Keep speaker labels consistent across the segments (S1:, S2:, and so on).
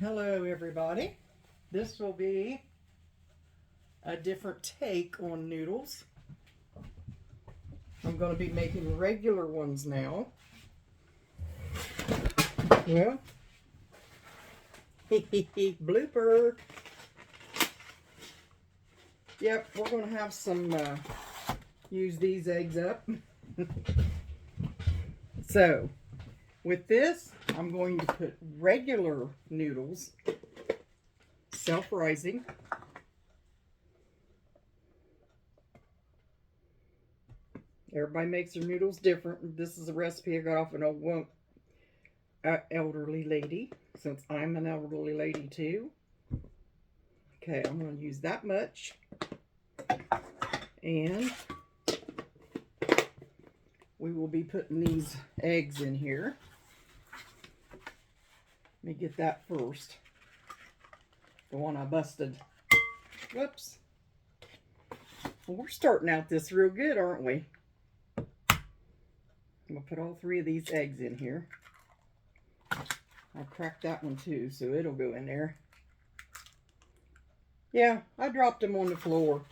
S1: Hello everybody. This will be a different take on noodles. I'm going to be making regular ones now. Well, blooper. Yep, we're going to have some, use these eggs up. So, with this, I'm going to put regular noodles, self-rising. Everybody makes their noodles different. This is a recipe I got off an old elderly lady, since I'm an elderly lady too. Okay, I'm going to use that much. And we will be putting these eggs in here. Let me get that first. The one I busted. Whoops. Well, we're starting out this real good, aren't we? I'm going to put all three of these eggs in here. I'll crack that one too, so it'll go in there. Yeah, I dropped them on the floor.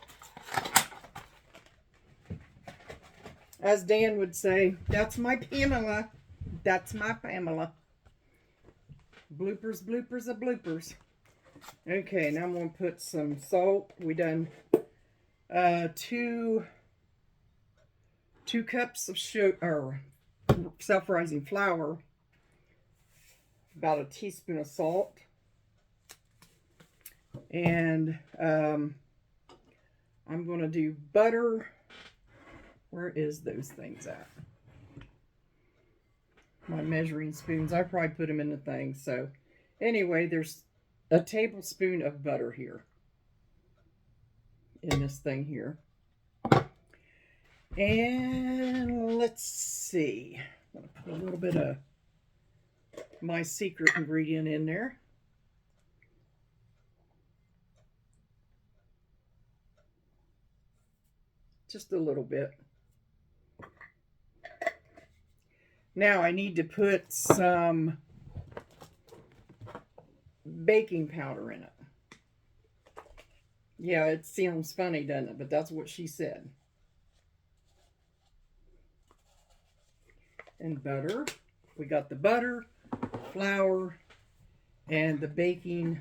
S1: As Dan would say, that's my Pamela. That's my Pamela. Bloopers, bloopers, a bloopers. Okay, now I'm going to put some salt. We done 2 cups of self-rising flour, about a teaspoon of salt, and I'm going to do butter. Where is those things at? My measuring spoons. I probably put them in the thing. So anyway, there's a tablespoon of butter here in this thing here. And let's see. I'm going to put a little bit of my secret ingredient in there. Just a little bit. Now I need to put some baking powder in it. Yeah, it sounds funny, doesn't it? But that's what she said. And butter. We got the butter, flour, and the baking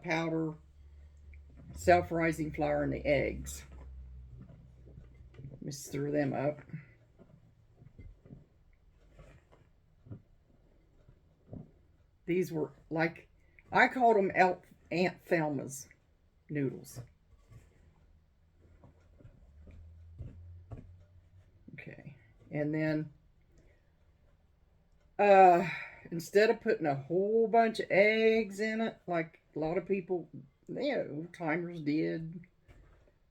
S1: powder, self-rising flour, and the eggs. Let me stir them up. These were like, I called them Aunt Thelma's noodles. Okay, and then instead of putting a whole bunch of eggs in it, like a lot of people, old timers did,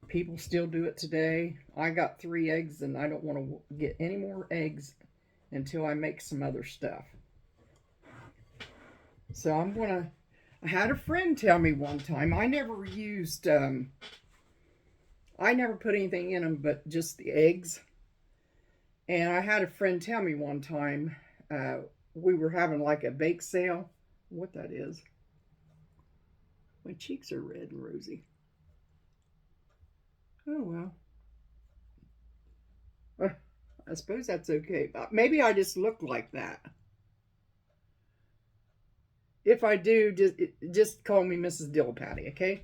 S1: people still do it today. I got 3 eggs, and I don't want to get any more eggs until I make some other stuff. So I had a friend tell me one time, I never used, I never put anything in them but just the eggs. And I had a friend tell me one time, we were having like a bake sale. What that is. My cheeks are red and rosy. Oh, well. I suppose that's okay. Maybe I just look like that. If I do, just call me Mrs. Dillpatty, okay?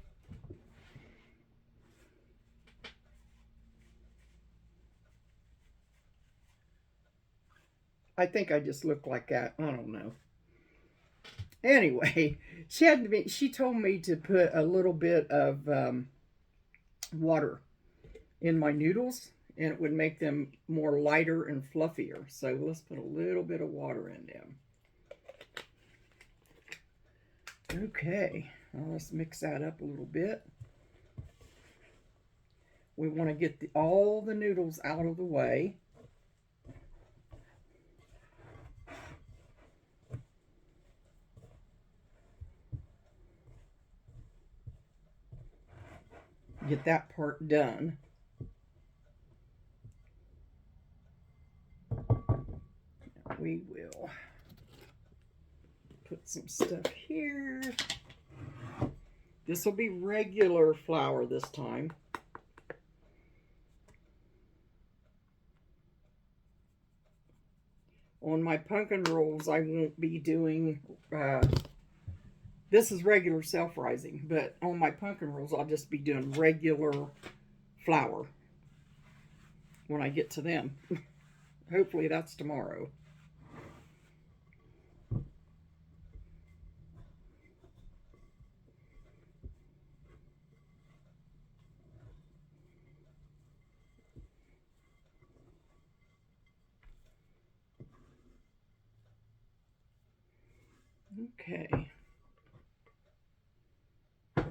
S1: I think I just look like that. I don't know. Anyway, she told me to put a little bit of water in my noodles, and it would make them more lighter and fluffier. So let's put a little bit of water in them. Okay, now let's mix that up a little bit. We want to get all the noodles out of the way. Get that part done. We will put some stuff here. This will be regular flour this time. On my pumpkin rolls, I won't be doing, this is regular self-rising, but on my pumpkin rolls, I'll just be doing regular flour when I get to them. Hopefully that's tomorrow. Okay. Let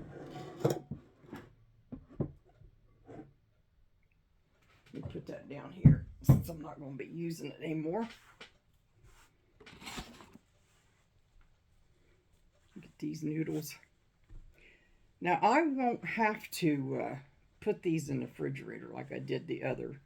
S1: me put that down here since I'm not going to be using it anymore. Look at these noodles. Now I won't have to put these in the refrigerator like I did the other.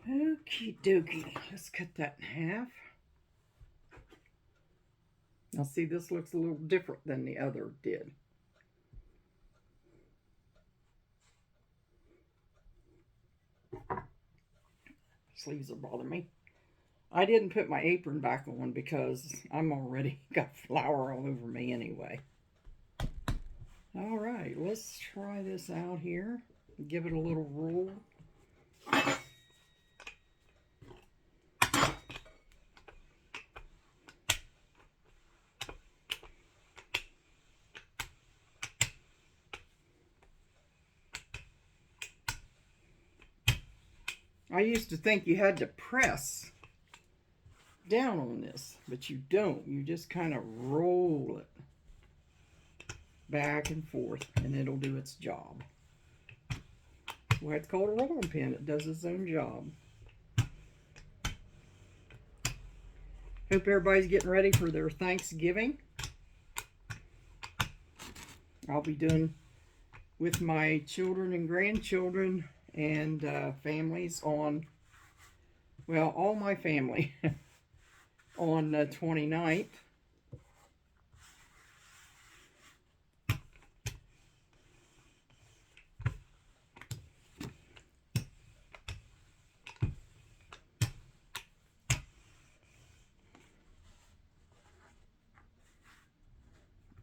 S1: Okie dokie, let's cut that in half. Now see, this looks a little different than the other did. Sleeves are bothering me. I didn't put my apron back on because I'm already got flour all over me anyway. All right, let's try this out here. Give it a little roll. I used to think you had to press down on this, but you don't. You just kind of roll it back and forth, and it'll do its job. Well, it's called a rolling pin. It does its own job. Hope everybody's getting ready for their Thanksgiving. I'll be doing with my children and grandchildren and families on, well, all my family on the 29th.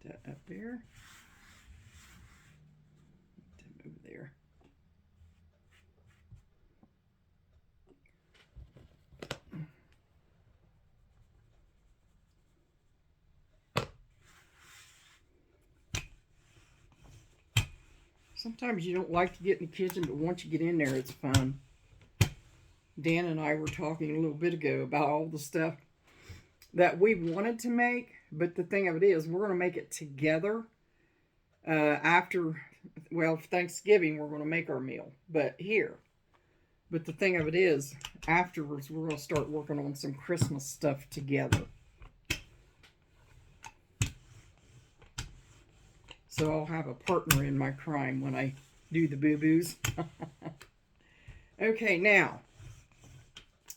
S1: Put that up there. Put that over there. Sometimes you don't like to get in the kitchen, but once you get in there, it's fun. Dan and I were talking a little bit ago about all the stuff that we wanted to make, but the thing of it is, we're going to make it together after, well, Thanksgiving, we're going to make our meal, but the thing of it is, afterwards, we're going to start working on some Christmas stuff together. So I'll have a partner in my crime when I do the boo-boos. Okay, now,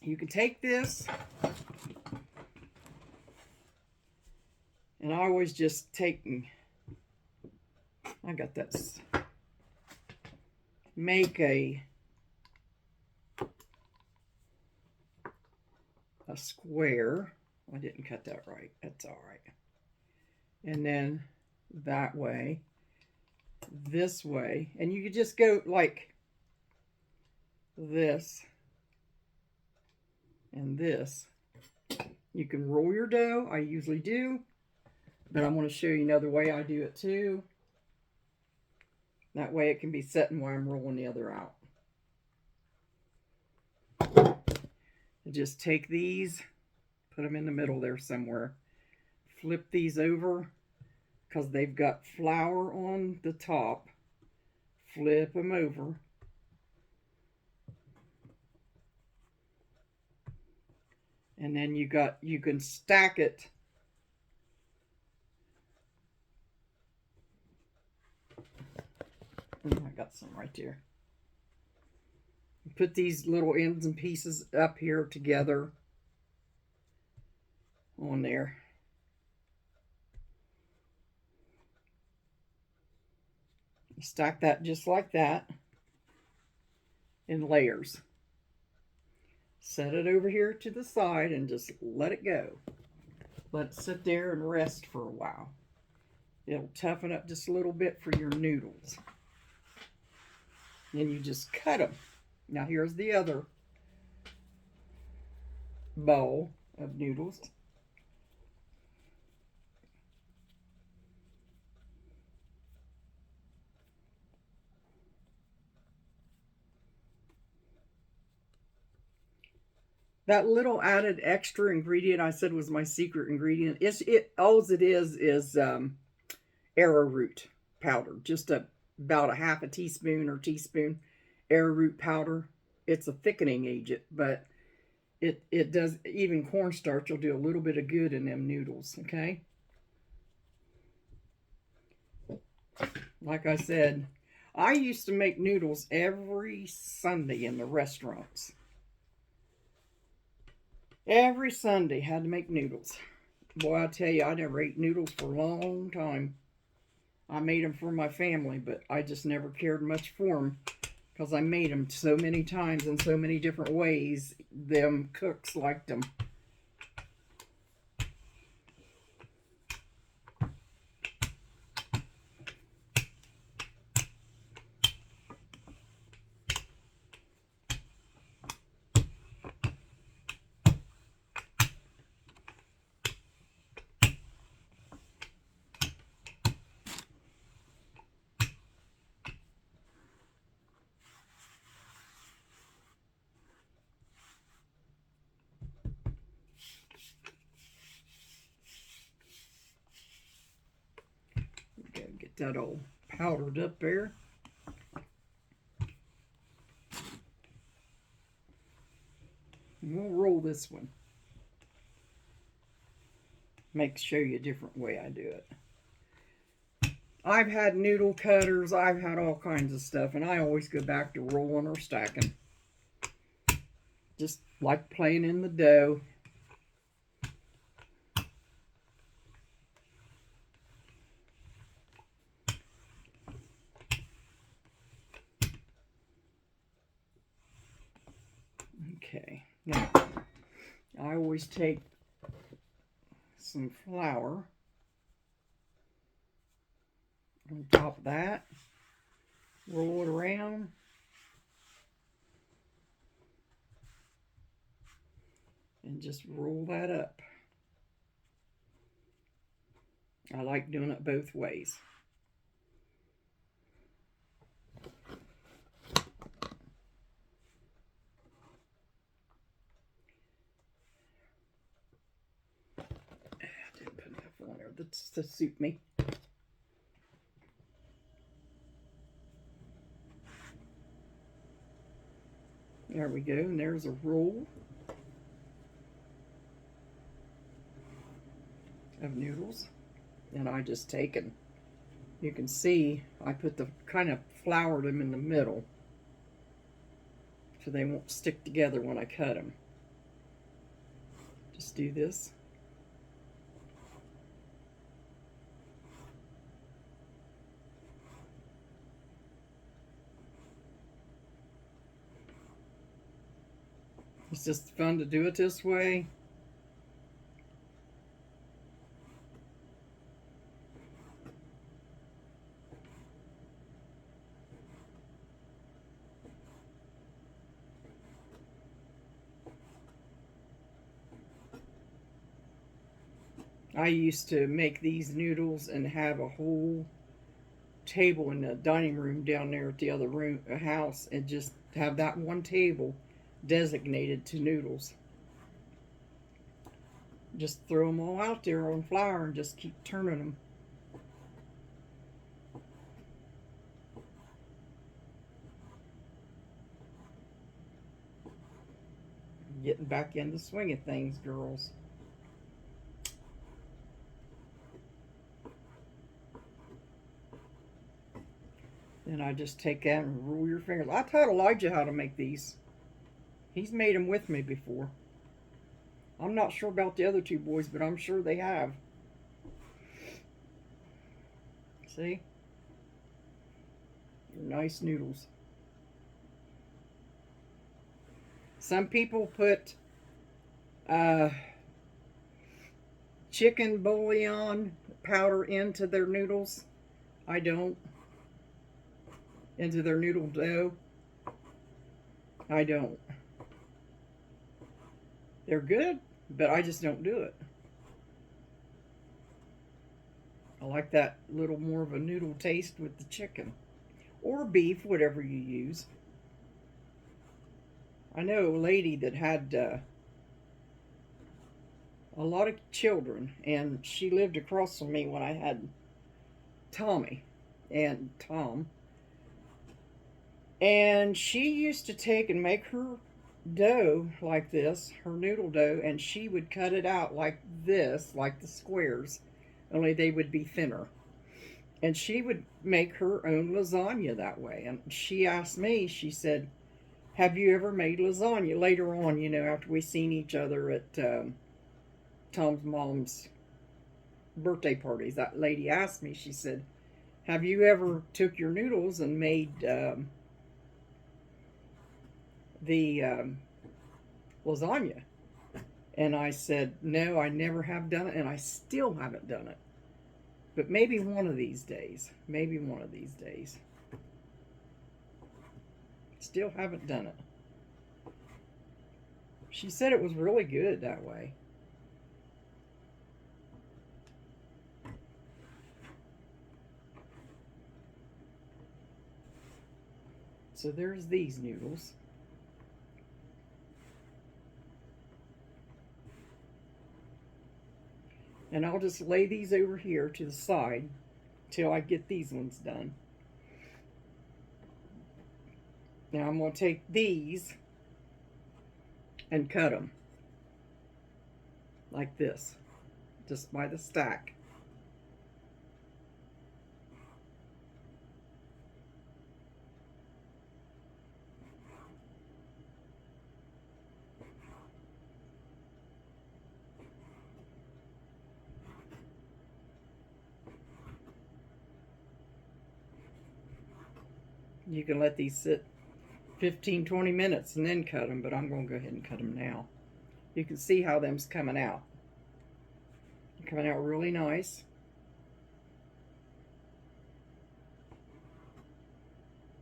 S1: you can take this, and I always just take, I got this, make a square. I didn't cut that right. That's all right. And then that way, this way, and you could just go like this and this. You can roll your dough. I usually do, but I'm going to show you another way I do it too. That way it can be setting while I'm rolling the other out. Just take these, put them in the middle there somewhere. Flip these over because they've got flour on the top. Flip them over. And then you can stack it. Oh, I got some right there. Put these little ends and pieces up here together on there. Stack that just like that in layers. Set it over here to the side and just let it go. Let it sit there and rest for a while. It'll toughen up just a little bit for your noodles. Then you just cut them. Now here's the other bowl of noodles. That little added extra ingredient I said was my secret ingredient. All it is arrowroot powder. Just about a half a teaspoon or teaspoon arrowroot powder. It's a thickening agent, but it does, even cornstarch will do a little bit of good in them noodles, okay? Like I said, I used to make noodles every Sunday in the restaurants. Every Sunday had to make noodles. Boy, I tell you, I never ate noodles for a long time. I made them for my family, but I just never cared much for them because I made them so many times in so many different ways. Them cooks liked them. Get that all powdered up there. And we'll roll this one. Show you a different way I do it. I've had noodle cutters, I've had all kinds of stuff, and I always go back to rolling or stacking. Just like playing in the dough. Okay, now I always take some flour on top of that, roll it around, and just roll that up. I like doing it both ways. I didn't put enough on there to suit me. There we go, and there's a roll of noodles. And I just take and you can see I put the kind of floured them in the middle so they won't stick together when I cut them. Just do this. It's just fun to do it this way. I used to make these noodles and have a whole table in the dining room down there at the other room house, and just have that one table designated to noodles. Just throw them all out there on flour and just keep turning them. Getting back in the swing of things, girls. Then I just take that and rule your fingers. I taught Elijah how to make these. He's made them with me before. I'm not sure about the other two boys, but I'm sure they have. See? They're nice noodles. Some people put chicken bouillon powder into their noodles. I don't. Into their noodle dough. I don't. They're good, but I just don't do it. I like that little more of a noodle taste with the chicken. Or beef, whatever you use. I know a lady that had a lot of children, and she lived across from me when I had Tommy and Tom. And she used to take and make her dough like this, her noodle dough, and she would cut it out like this, like the squares, only they would be thinner. And she would make her own lasagna that way. And she asked me, she said, have you ever made lasagna? Later on, you know, after we seen each other at Tom's mom's birthday parties, that lady asked me, she said, have you ever took your noodles and made the lasagna? And I said, no, I never have done it, and I still haven't done it. But maybe one of these days. Maybe one of these days. Still haven't done it. She said it was really good that way. So there's these noodles. And I'll just lay these over here to the side till I get these ones done. Now I'm going to take these and cut them like this, just by the stack. You can let these sit 15-20 minutes and then cut them, but I'm going to go ahead and cut them now. You can see how them's coming out. They're coming out really nice.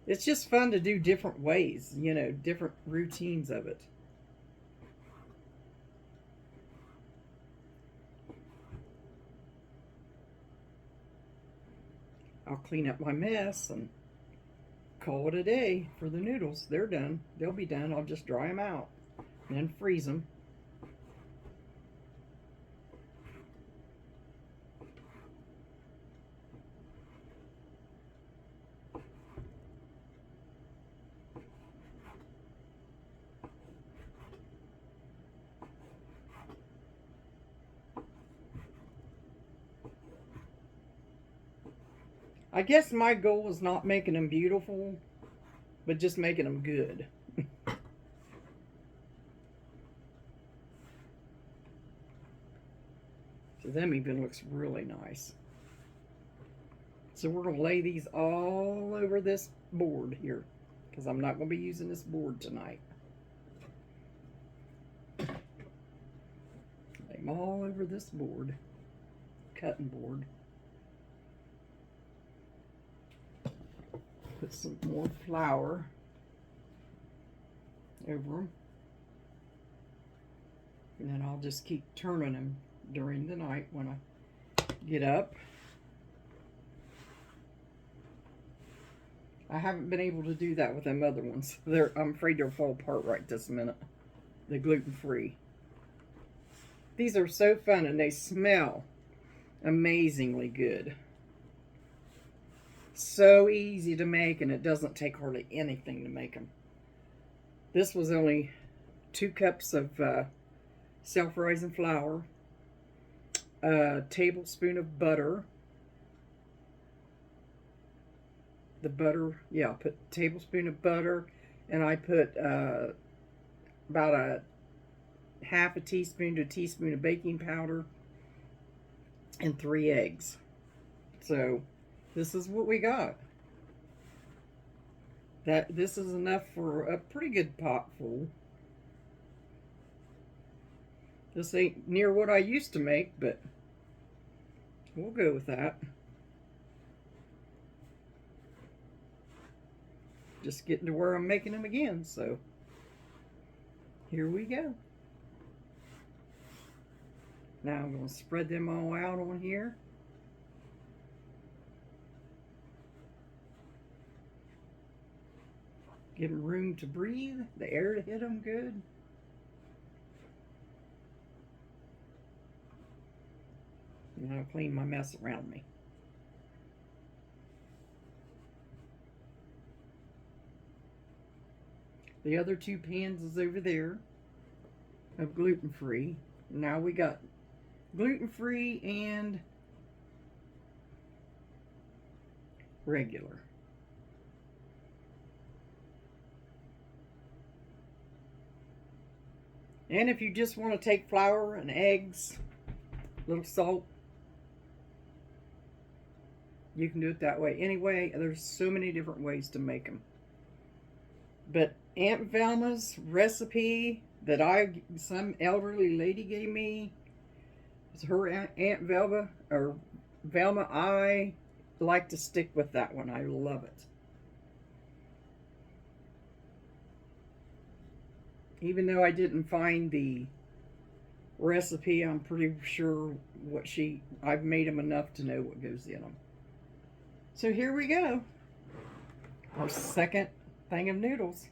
S1: It's just fun to do different ways, you know, different routines of it. I'll clean up my mess and call it a day for the noodles. They're done. They'll be done. I'll just dry them out and then freeze them. I guess my goal is not making them beautiful, but just making them good. So them even looks really nice. So we're going to lay these all over this board here, because I'm not going to be using this board tonight. Lay them all over this board, cutting board. Put some more flour over them. And then I'll just keep turning them during the night when I get up. I haven't been able to do that with them other ones. I'm afraid they'll fall apart right this minute. The gluten-free. These are so fun and they smell amazingly good. So easy to make, and it doesn't take hardly anything to make them. This was only 2 cups of self-rising flour, a tablespoon of butter. The butter, yeah, I put a tablespoon of butter, and I put about a half a teaspoon to a teaspoon of baking powder, and 3 eggs. So this is what we got. This is enough for a pretty good pot full. This ain't near what I used to make, but we'll go with that. Just getting to where I'm making them again, so here we go. Now I'm going to spread them all out on here. Give them room to breathe, the air to hit them good. And I'll clean my mess around me. The other 2 pans is over there of gluten-free. Now we got gluten-free and regular. And if you just want to take flour and eggs, a little salt, you can do it that way. Anyway, there's so many different ways to make them. But Aunt Velma's recipe that some elderly lady gave me, it's her Aunt Velma, I like to stick with that one. I love it. Even though I didn't find the recipe, I'm pretty sure I've made them enough to know what goes in them. So here we go. Our second thing of noodles.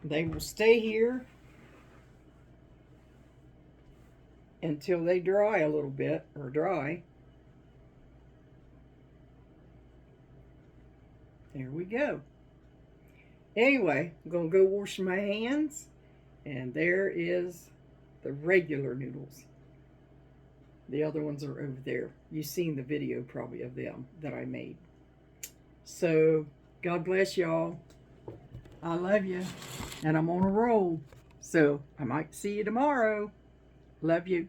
S1: They will stay here until they dry a little bit, or dry. There we go. Anyway, I'm going to go wash my hands, and there is the regular noodles. The other ones are over there. You've seen the video probably of them that I made. So, God bless y'all. I love you, and I'm on a roll. So, I might see you tomorrow. Love you.